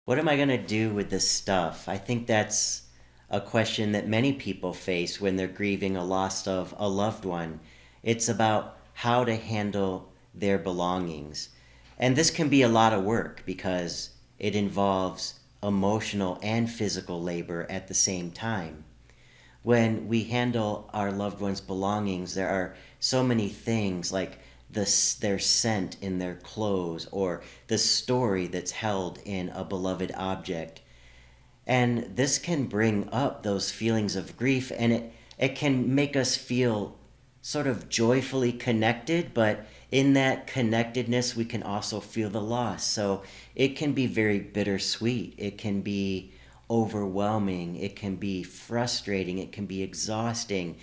What am I going to do with this stuff? I think that's a question that many people face when they're grieving a loss of a loved one. It's about how to handle their belongings. And this can be a lot of work because it involves emotional and physical labor at the same time. When we handle our loved ones' belongings, there are so many things like their scent in their clothes or the story that's held in a beloved object. And this can bring up those feelings of grief, and it can make us feel sort of joyfully connected, but in that connectedness, we can also feel the loss. So it can be very bittersweet. It can be overwhelming. It can be frustrating. It can be exhausting.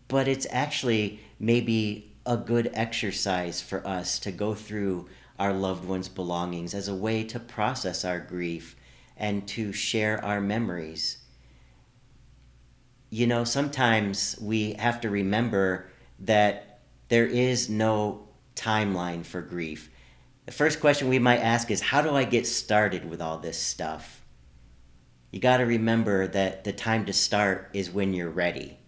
But it's actually maybe a good exercise for us to go through our loved ones' belongings as a way to process our grief and to share our memories. Sometimes we have to remember that there is no timeline for grief. The first question we might ask is, how do I get started with all this stuff? You got to remember that the time to start is when you're ready.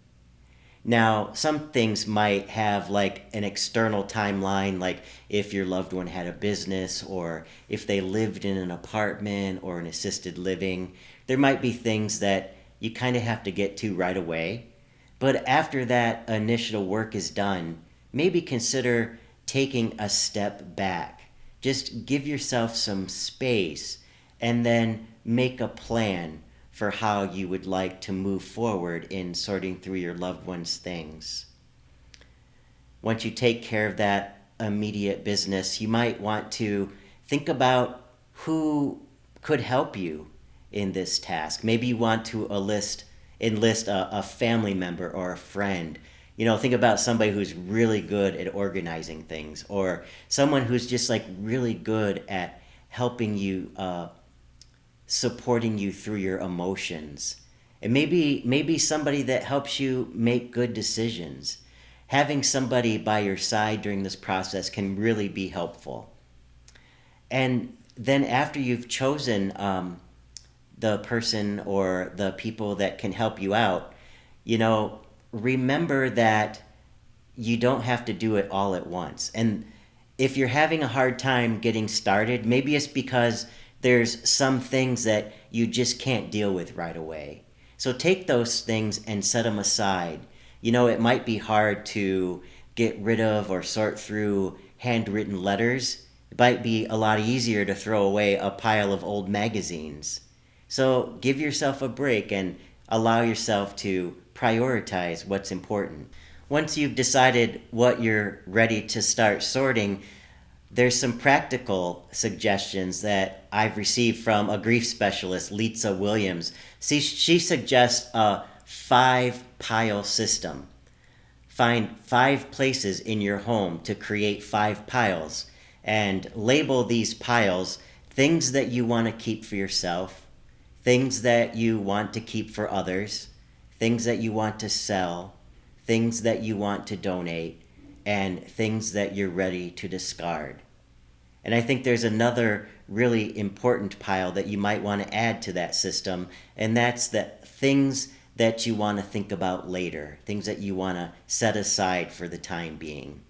Now, some things might have like an external timeline, like if your loved one had a business or if they lived in an apartment or an assisted living. There might be things that you kind of have to get to right away. But after that initial work is done, maybe consider taking a step back. Just give yourself some space and then make a plan for how you would like to move forward in sorting through your loved one's things. Once you take care of that immediate business, you might want to think about who could help you in this task. Maybe you want to enlist a family member or a friend. Think about somebody who's really good at organizing things, or someone who's just like really good at helping you, supporting you through your emotions. And maybe somebody that helps you make good decisions. Having somebody by your side during this process can really be helpful. And then after you've chosen the person or the people that can help you out, you know, remember that you don't have to do it all at once. And if you're having a hard time getting started, maybe it's because there's some things that you just can't deal with right away. So take those things and set them aside. It might be hard to get rid of or sort through handwritten letters. It might be a lot easier to throw away a pile of old magazines. So give yourself a break and allow yourself to prioritize what's important. Once you've decided what you're ready to start sorting, there's some practical suggestions that I've received from a grief specialist, Litsa Williams. See, she suggests a 5 pile system. Find 5 places in your home to create 5 piles and label these piles things that you want to keep for yourself, things that you want to keep for others, things that you want to sell, things that you want to donate, and things that you're ready to discard. And I think there's another really important pile that you might want to add to that system, and that's the things that you want to think about later, things that you want to set aside for the time being.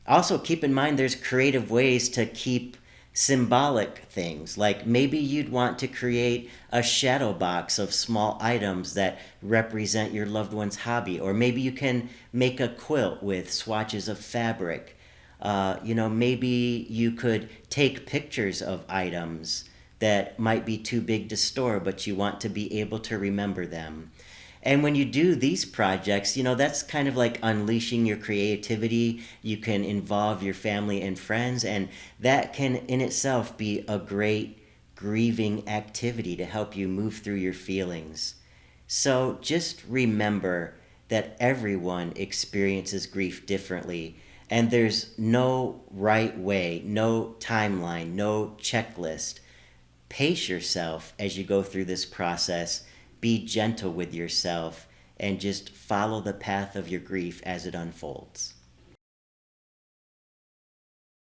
Also, keep in mind there's creative ways to keep symbolic things. Like maybe you'd want to create a shadow box of small items that represent your loved one's hobby, or maybe you can make a quilt with swatches of fabric. Maybe you could take pictures of items that might be too big to store, but you want to be able to remember them. And when you do these projects, that's kind of like unleashing your creativity. You can involve your family and friends, and that can in itself be a great grieving activity to help you move through your feelings. So just remember that everyone experiences grief differently, and there's no right way, no timeline, no checklist. Pace yourself as you go through this process. Be gentle with yourself and just follow the path of your grief as it unfolds.